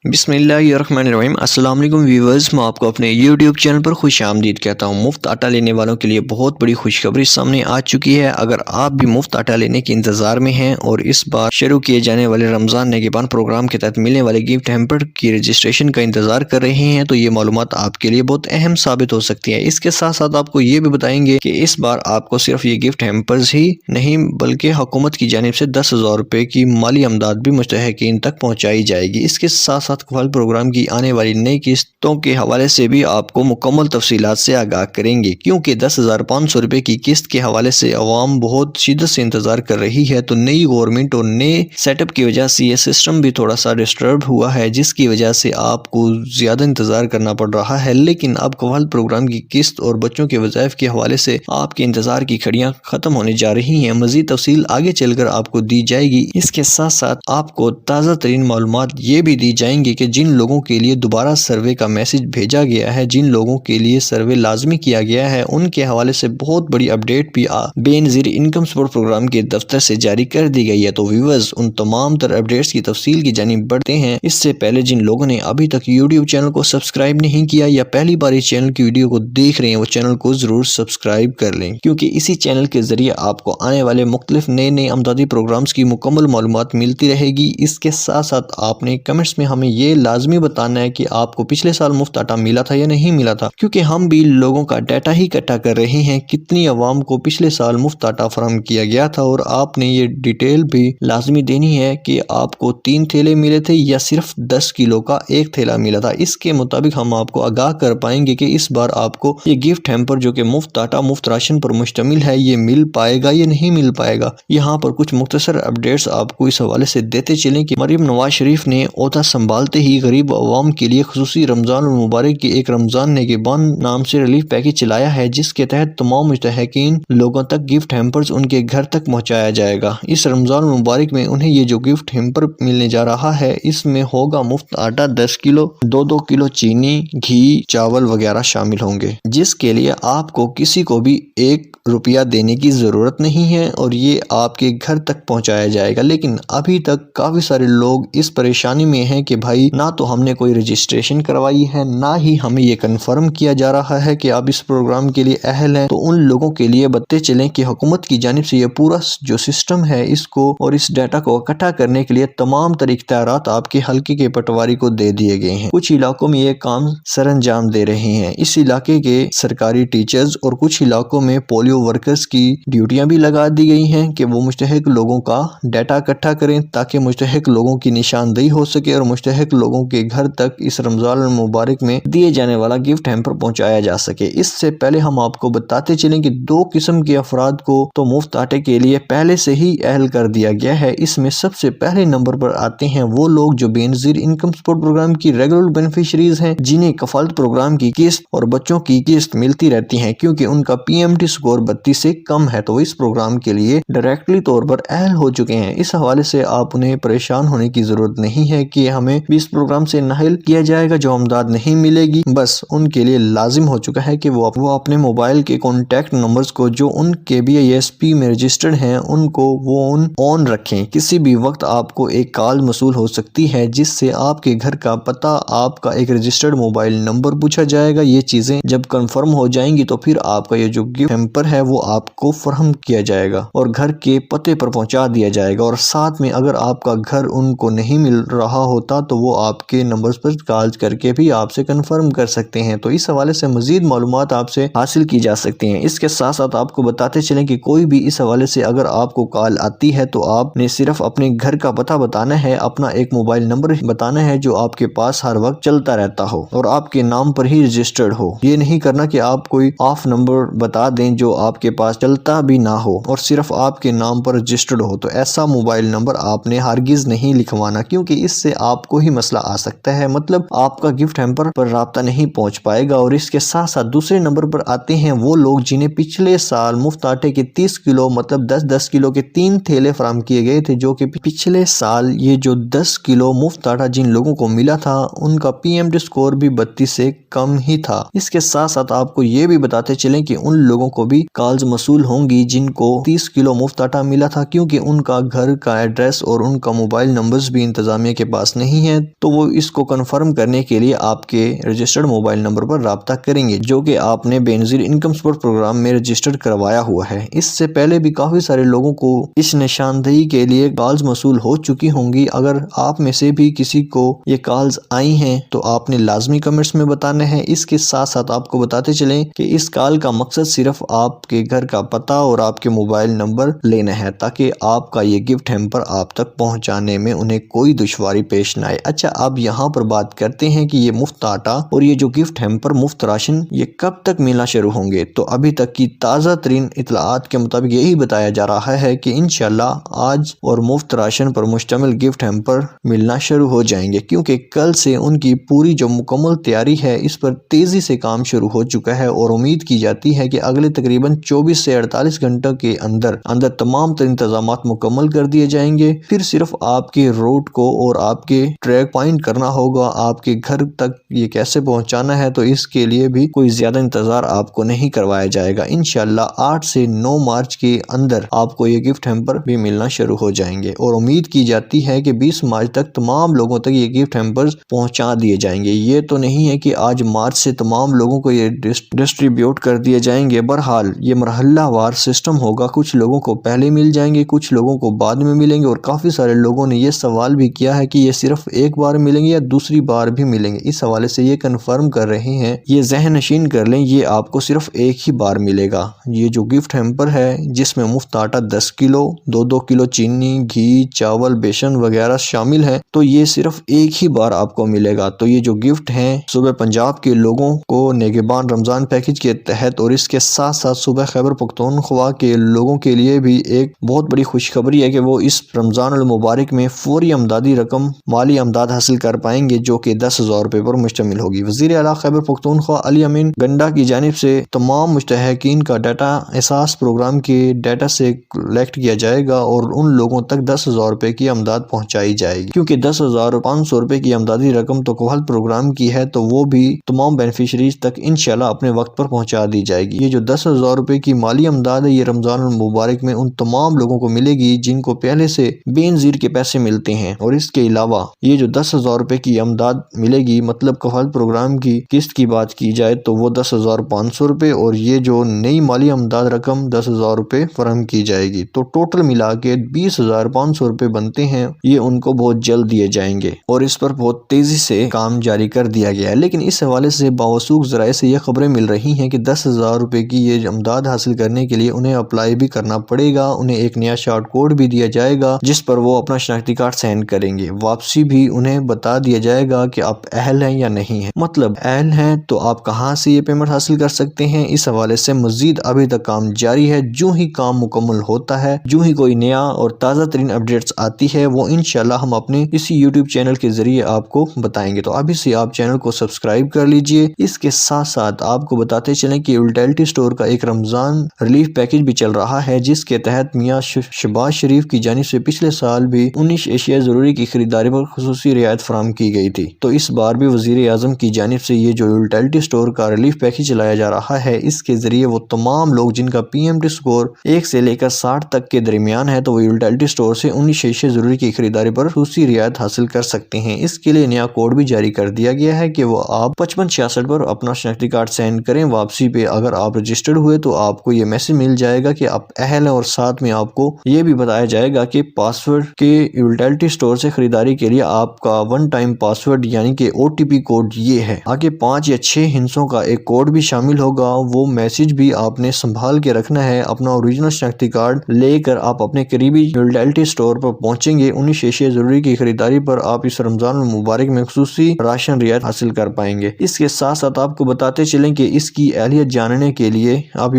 بسم اللہ الرحمن الرحیم۔ السلام علیکم ویورز، میں آپ کو اپنے یوٹیوب چینل پر خوش آمدید کہتا ہوں۔ مفت آٹا لینے والوں کے لیے بہت بڑی خوشخبری سامنے آ چکی ہے۔ اگر آپ بھی مفت آٹا لینے کے انتظار میں ہیں اور اس بار شروع کیے جانے والے رمضان نگہبان پروگرام کے تحت ملنے والے گفٹ ہیمپر کی رجسٹریشن کا انتظار کر رہے ہیں تو یہ معلومات آپ کے لیے بہت اہم ثابت ہو سکتی ہے۔ اس کے ساتھ ساتھ آپ کو یہ بھی بتائیں گے کہ اس بار آپ کو صرف یہ گفٹ ہیمپرز ہی نہیں بلکہ حکومت کی جانب سے 10,000 روپے کی مالی امداد بھی مستحقین تک پہنچائی جائے گی۔ اس کے ساتھ ساتھ قفل پروگرام کی آنے والی نئی قسطوں کے حوالے سے بھی آپ کو مکمل تفصیلات سے آگاہ کریں گے، کیونکہ 10,500 روپے کی قسط کے حوالے سے عوام بہت شدت سے انتظار کر رہی ہے۔ تو نئی گورنمنٹ اور نئے سیٹ اپ کی وجہ سے یہ سسٹم بھی تھوڑا سا ڈسٹرب ہوا ہے، جس کی وجہ سے آپ کو زیادہ انتظار کرنا پڑ رہا ہے۔ لیکن اب قفل پروگرام کی قسط اور بچوں کے وظائف کے حوالے سے آپ کے انتظار کی گھڑیاں ختم ہونے جا رہی ہیں۔ مزید تفصیل آگے چل کر آپ کو دی جائے گی۔ اس کے ساتھ ساتھ آپ کو تازہ ترین معلومات یہ بھی دی جائیں گی کہ جن لوگوں کے لیے دوبارہ سروے کا میسج بھیجا گیا ہے، جن لوگوں کے لیے سروے لازمی کیا گیا ہے، ان کے حوالے سے بہت بڑی اپڈیٹ بھی بے نظیر انکم سپورٹ پروگرام کے دفتر سے جاری کر دی گئی ہے۔ تو ویورز، ان تمام تر اپڈیٹس کی تفصیل کی جانب بڑھتے ہیں۔ اس سے پہلے جن لوگوں نے ابھی تک یوٹیوب چینل کو سبسکرائب نہیں کیا یا پہلی بار اس چینل کی ویڈیو کو دیکھ رہے ہیں، وہ چینل کو ضرور سبسکرائب کر لیں، کیونکہ اسی چینل کے ذریعے آپ کو آنے والے مختلف نئے امدادی پروگرامز کی مکمل معلومات ملتی رہے گی۔ اس کے ساتھ ساتھ آپ نے کمنٹس میں ہمیں یہ لازمی بتانا ہے کہ آپ کو پچھلے سال مفت آٹا ملا تھا یا نہیں ملا تھا، کیونکہ ہم بھی لوگوں کا ڈیٹا ہی اکٹھا کر رہے ہیں کتنی عوام کو پچھلے سال مفت آٹا فراہم کیا گیا تھا، اور آپ نے یہ ڈیٹیل بھی لازمی دینی ہے کہ آپ کو 3 تھیلے ملے تھے یا صرف 10 کلو کا 1 تھیلا ملا تھا۔ اس کے مطابق ہم آپ کو آگاہ کر پائیں گے کہ اس بار آپ کو یہ گفٹ ہیمپر جو کہ مفت آٹا مفت راشن پر مشتمل ہے، یہ مل پائے گا یا نہیں مل پائے گا۔ یہاں پر کچھ مختصر اپڈیٹس آپ کو اس حوالے سے دیتے چلیں کہ مریم نواز شریف نے عہدہ سنبھالتے ہی غریب عوام کے لیے خصوصی رمضان المبارک کی ایک رمضان نگہبان نام سے ریلیف پیکج چلایا ہے، جس کے تحت تمام مستحقین لوگوں تک گفٹ ہیمپرز ان کے گھر تک پہنچایا جائے گا۔ اس رمضان المبارک میں انہیں یہ جو گفٹ ہیمپر ملنے جا رہا ہے، اس میں ہوگا مفت آٹا 10 کلو، 2 کلو چینی، گھی، چاول وغیرہ شامل ہوں گے، جس کے لیے آپ کو کسی کو بھی 1 روپیہ دینے کی ضرورت نہیں ہے اور یہ آپ کے گھر تک پہنچایا جائے گا۔ لیکن ابھی تک کافی سارے لوگ اس پریشانی میں ہیں کہ بھائی نہ تو ہم نے کوئی رجسٹریشن کروائی ہے، نہ ہی ہمیں یہ کنفرم کیا جا رہا ہے کہ آپ اس پروگرام کے لیے اہل ہیں۔ تو ان لوگوں کے لیے بتاتے چلیں کہ حکومت کی جانب سے یہ پورا جو سسٹم ہے، اس کو اور اس ڈیٹا کو اکٹھا کرنے کے لیے تمام تر اختیارات آپ کے حلقے کے پٹواری کو دے دیے گئے ہیں۔ کچھ علاقوں میں یہ کام سر انجام دے رہے ہیں۔ اس علاقے کے سرکاری ٹیچرز اور کچھ علاقوں میں پولیو ورکرز کی ڈیوٹیاں بھی لگا دی گئی ہیں کہ وہ مستحق لوگوں کا ڈیٹا اکٹھا کریں، تاکہ مستحق لوگوں کی نشاندہی ہو سکے اور مستحق لوگوں کے گھر تک اس رمضان المبارک میں دیے جانے والا گفٹ ہیمپر پہنچایا جا سکے۔ اس سے پہلے ہم آپ کو بتاتے چلیں کہ 2 قسم کے افراد کو تو مفت آٹے کے لیے پہلے سے ہی اہل کر دیا گیا ہے۔ اس میں سب سے پہلے نمبر پر آتے ہیں وہ لوگ جو بے نظیر انکم سپورٹ پروگرام کی ریگولر بینیفیشریز ہیں، جنہیں کفالت پروگرام کی قسط اور بچوں کی قسط ملتی رہتی ہیں، کیونکہ ان کا PMT سکور 32 سے کم ہے، تو اس پروگرام کے لیے ڈائریکٹلی طور پر اہل ہو چکے ہیں۔ اس حوالے سے آپ انہیں پریشان ہونے کی ضرورت نہیں ہے کہ ہمیں بھی اس پروگرام سے نااہل کیا جائے گا، جو امداد نہیں ملے گی۔ بس ان کے لیے لازم ہو چکا ہے کہ وہ اپنے موبائل کے کانٹیکٹ نمبرز کو جو ان کے BISP میں رجسٹرڈ ہیں، ان کو وہ آن رکھیں۔ کسی بھی وقت آپ کو ایک کال موصول ہو سکتی ہے، جس سے آپ کے گھر کا پتہ، آپ کا ایک رجسٹرڈ موبائل نمبر پوچھا جائے گا۔ یہ چیزیں جب کنفرم ہو جائیں گی تو پھر آپ کا یہ جو گفٹ ہیمپر ہے وہ آپ کو فراہم کیا جائے گا اور گھر کے پتے پر پہنچا دیا جائے گا۔ اور ساتھ میں اگر آپ کا گھر ان کو نہیں مل رہا ہوتا تو وہ آپ کے نمبرز پر کال کر کے بھی آپ سے کنفرم کر سکتے ہیں۔ تو اس حوالے سے مزید معلومات آپ سے حاصل کی جا سکتی ہیں۔ اس کے ساتھ ساتھ آپ کو بتاتے چلیں کہ کوئی بھی اس حوالے سے اگر آپ کو کال آتی ہے تو آپ نے صرف اپنے گھر کا پتہ بتانا ہے، اپنا ایک موبائل نمبر بتانا ہے جو آپ کے پاس ہر وقت چلتا رہتا ہو اور آپ کے نام پر ہی رجسٹرڈ ہو۔ یہ نہیں کرنا کہ آپ کوئی آف نمبر بتا دیں جو آپ کے پاس چلتا بھی نہ ہو اور صرف آپ کے نام پر رجسٹرڈ ہو۔ تو ایسا موبائل نمبر آپ نے ہرگز نہیں لکھوانا، کیونکہ اس سے آپ کو ہی مسئلہ آ سکتا ہے، مطلب آپ کا گفٹ ہیمپر پر رابطہ نہیں پہنچ پائے گا۔ اور اس کے ساتھ ساتھ دوسرے نمبر پر آتے ہیں وہ لوگ جنہیں پچھلے سال مفت آٹے کے 30 کلو مطلب 10 کلو کے 3 تھیلے فراہم کیے گئے تھے، جو کہ پچھلے سال یہ جو 10 کلو مفت آٹا جن لوگوں کو ملا تھا ان کا PMT سکور بھی 32 سے کم ہی تھا۔ اس کے ساتھ ساتھ آپ کو یہ بھی بتاتے چلیں کہ ان لوگوں کو بھی کالز موصول ہوں گی جن کو 30 کلو مفت آٹا ملا تھا، کیونکہ ان کا گھر کا ایڈریس اور ان کا موبائل نمبرز بھی انتظامیہ کے پاس نہیں ہیں تو وہ اس کو کنفرم کرنے کے لیے آپ کے رجسٹرڈ موبائل نمبر پر رابطہ کریں گے جو کہ آپ نے بے نظیر انکم سپورٹ پروگرام میں رجسٹرڈ کروایا ہوا ہے۔ اس سے پہلے بھی کافی سارے لوگوں کو اس نشاندہی کے لیے کالز موصول ہو چکی ہوں گی۔ اگر آپ میں سے بھی کسی کو یہ کالز آئی ہیں تو آپ نے لازمی کمنٹس میں بتانا ہے۔ اس کے ساتھ ساتھ آپ کو بتاتے چلیں کہ اس کال کا مقصد صرف آپ کے گھر کا پتہ اور آپ کے موبائل نمبر لینا ہے تاکہ آپ کا یہ گفٹ ہیمپر آپ تک پہنچانے میں انہیں کوئی دشواری پیش نہ آئے۔ اچھا، اب یہاں پر بات کرتے ہیں کہ یہ مفت آٹا اور یہ جو گفٹ ہیمپر مفت راشن یہ کب تک ملنا شروع ہوں گے؟ تو ابھی تک کی تازہ ترین اطلاعات کے مطابق یہی بتایا جا رہا ہے کہ انشاءاللہ آج اور مفت راشن پر مشتمل گفٹ ہیمپر ملنا شروع ہو جائیں گے، کیونکہ کل سے ان کی پوری جو مکمل تیاری ہے اس پر تیزی سے کام شروع ہو چکا ہے اور امید کی جاتی ہے کہ اگلے تقریباً 24 سے 48 گھنٹوں کے اندر تمام تر انتظامات مکمل کر دیے جائیں گے۔ پھر صرف آپ کے روٹ کو اور آپ کے ٹریک پوائنٹ کرنا ہوگا، آپ کے گھر تک یہ کیسے پہنچانا ہے، تو اس کے لیے بھی کوئی زیادہ انتظار آپ کو نہیں کروایا جائے گا۔ انشاءاللہ 8 سے 9 مارچ کے اندر آپ کو یہ گفٹ ہیمپر بھی ملنا شروع ہو جائیں گے اور امید کی جاتی ہے کہ 20 مارچ تک تمام لوگوں تک یہ گفٹ ہیمپرز پہنچا دیے جائیں گے۔ یہ تو نہیں ہے کہ آج مارچ سے تمام لوگوں کو یہ ڈسٹریبیوٹ کر دیے جائیں گے، بہرحال یہ مرحلہ وار سسٹم ہوگا، کچھ لوگوں کو پہلے مل جائیں گے، کچھ لوگوں کو بعد میں ملیں گے، اور کافی سارے لوگوں نے یہ سوال بھی کیا ہے کہ یہ صرف ایک بار ملیں گے یا دوسری بار بھی ملیں گے۔ اس حوالے سے یہ کنفرم کر رہے ہیں، یہ ذہن نشین کر لیں، یہ آپ کو صرف ایک ہی بار ملے گا۔ یہ جو گفٹ ہیمپر ہے جس میں مفت آٹا 10 کلو، 2 کلو چینی، گھی، چاول، بیسن وغیرہ شامل ہے، تو یہ صرف ایک ہی بار آپ کو ملے گا۔ تو یہ جو گفٹ ہیں صوبہ پنجاب کے لوگوں کو نگہبان رمضان پیکج کے تحت اور اس کے ساتھ ساتھ صوبہ خیبر پختونخوا کے لوگوں کے لیے بھی ایک بہت بڑی خوشخبری ہے کہ وہ اس رمضان المبارک میں فوری امدادی رقم مالی امداد حاصل کر پائیں گے جو کہ 10,000 روپے پر مشتمل ہوگی۔ وزیر اعلیٰ خیبر پختونخوا علی امین گنڈا کی جانب سے تمام مستحقین کا ڈیٹا احساس پروگرام کے ڈیٹا سے کلیکٹ کیا جائے گا اور ان لوگوں تک 10,000 روپے کی امداد پہنچائی جائے گی، کیونکہ 10,500 روپے کی امدادی رقم تو کوہل پروگرام کی ہے، تو وہ بھی تمام بینیفیشریز تک انشاءاللہ اپنے وقت پر پہنچا دی جائے گی۔ یہ جو 10,000 روپے کی مالی امداد ہے یہ رمضان المبارک میں ان تمام لوگوں کو ملے گی جن کو پہلے سے بے نظیر کے پیسے ملتے ہیں، اور اس کے علاوہ یہ جو 10,000 روپے کی امداد ملے گی، مطلب کوہل پروگرام کی قسط کی بات کی جائے تو وہ 10,500 روپے، اور یہ جو نئی مالی امداد رقم 10,000 روپے فراہم کی جائے گی، تو ٹوٹل ملا کے 20,500 روپے بنتے ہیں۔ یہ ان کو بہت جلد دیے جائیں گے اور اس پر بہت تیزی سے کام جاری کر دیا گیا ہے۔ لیکن اس حوالے سے باوثوق ذرائع سے یہ خبریں مل رہی ہیں کہ 10,000 روپے کی یہ امداد حاصل کرنے کے لیے انہیں اپلائی بھی کرنا پڑے گا، انہیں ایک نیا شارٹ کوڈ بھی دیا جائے گا جس پر وہ اپنا شناختی کارڈ سینڈ کریں گے۔ واپسی بھی انہیں بتا دیا جائے گا کہ آپ اہل ہیں یا نہیں ہیں، مطلب اہل ہیں تو آپ کہاں سے یہ پیمنٹ حاصل کر سکتے ہیں۔ اس حوالے سے مزید ابھی تک کام جاری ہے، جو ہی کام مکمل ہوتا ہے، جو ہی کوئی نیا اور تازہ ترین اپڈیٹس آتی ہے، وہ انشاءاللہ ہم اپنے اسی یوٹیوب چینل کے ذریعے آپ کو بتائیں گے۔ تو ابھی سے آپ چینل کو سبسکرائب کر لیجئے۔ اس کے ساتھ ساتھ آپ کو بتاتے چلیں کہ یوٹیلٹی سٹور کا ایک رمضان ریلیف پیکج بھی چل رہا ہے، جس کے تحت میاں شہباز شریف کی جانب سے پچھلے سال بھی 19 اشیاء ضروری کی خریداری پر خصوصی رعایت فراہم کی گئی تھی، تو اس بار بھی وزیر اعظم کی جانب سے یہ جو یوٹیلٹی سٹور کا ریلیف پیکج چلایا جا رہا ہے، اس کے ذریعے وہ تمام لوگ جن کا PMT سکور 1 سے لے کر 60 تک کے درمیان ہے، تو وہ یوٹیلٹی سٹور سے 19 اشیاء ضروری کی خریداری پر خصوصی رعایت حاصل کر سکتے ہیں۔ اس کے لیے نیا کوڈ بھی جاری کر دیا گیا ہے کہ وہ آپ 5566 پر اپنا شناختی کارڈ سینڈ کریں۔ واپسی پہ اگر آپ رجسٹرڈ ہوئے تو آپ کو یہ میسج مل جائے گا کہ آپ اہل ہیں، اور ساتھ میں آپ کو یہ بھی بتایا جائے گا کہ پاسورڈ کے یوٹیلٹی سٹور سے خریداری کے لیے آپ کا 1 ٹائم پاسورڈ یعنی کہ OTP کوڈ یہ ہے۔ آگے 5 یا 6 ہندسوں کا ایک کوڈ بھی شامل ہوگا، وہ میسج بھی آپ نے سنبھال کے رکھنا ہے۔ اپنا اوریجنل شناختی کارڈ لے کر آپ اپنے قریبی یوٹیلٹی سٹور پر پہنچیں گے۔ 19 اشیاء ضروری کی خریداری پر آپ اس رمضان المبارک میں خصوصی راشن رعایت حاصل کر پائیں گے۔ اس کے ساتھ ساتھ آپ کو بتاتے چلیں کہ اس کی اہلیت جاننے کے لیے آپ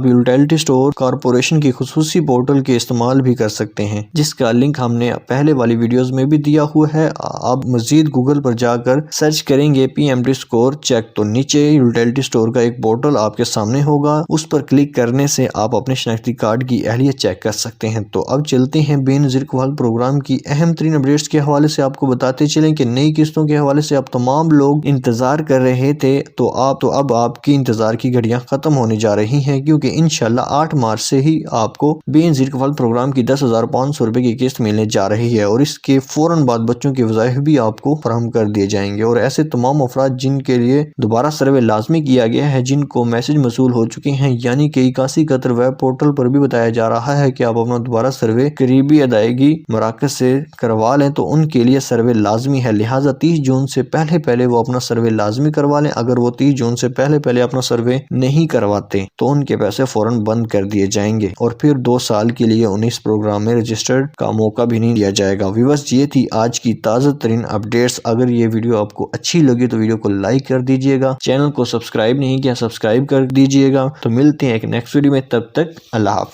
یوٹیلٹی سٹور کارپوریشن کی خصوصی پورٹل کے استعمال بھی کر سکتے ہیں، جس کا لنک ہم نے پہلے والی ویڈیوز میں بھی دیا ہوا ہے۔ آپ مزید گوگل پر جا کر سرچ کریں گے PMT سکور چیک، تو نیچے یوٹیلٹی سٹور کا ایک پورٹل آپ کے سامنے ہوگا، اس پر کلک کرنے سے آپ اپنے شناختی کارڈ کی اہلیت چیک کر سکتے ہیں۔ تو اب چلتے ہیں بے نظیر کوہل پروگرام کی اہم ترین اپڈیٹس کے حوالے سے۔ آپ کو بتاتے چلیں کہ نئی قسطوں کے حوالے سے اب تمام لوگ انتظار کر رہے تھے، تو اب آپ کی انتظار کی گھڑیاں ختم ہونے جا رہی ہیں، کیونکہ انشاءاللہ 8 مارچ سے ہی آپ کو بے نظیر کوہل پروگرام کی 1500 روپے کی قسط ملنے جا رہی ہے، اور اس کے فوراً بعد بچوں کے وظائف بھی آپ کو فراہم کر دیے جائیں گے۔ اور ایسے تمام افراد جن کے لیے دوبارہ سروے لازمی کیا گیا ہے، جن کو میسج موصول ہو چکے ہیں، یعنی کہ 81 قطر ویب پورٹل پر بھی بتایا جا رہا ہے کہ آپ اپنا دوبارہ سروے قریبی ادائیگی مراکز سے کروا لیں، تو ان کے لیے سروے لازمی ہے، لہٰذا 30 جون سے پہلے وہ اپنا سروے لازمی کروا لیں۔ اگر وہ 30 جون سے پہلے اپنا سروے نہیں کرواتے تو ان کے پیسے فوراً بند کر دیے جائیں گے، اور پھر 2 سال کے لیے انہیں اس پروگرام میں رجسٹرڈ کا موقع بھی نہیں دیا جائے گا۔ ویورز، یہ تھی آج کی تازہ ترین اپڈیٹس۔ اگر یہ ویڈیو آپ کو اچھی لگی تو ویڈیو کو لائک کر دیجئے گا، چینل کو سبسکرائب نہیں کیا سبسکرائب کر دیجئے گا۔ تو ملتے ہیں ایک نیکسٹ ویڈیو میں، تب تک اللہ حافظ۔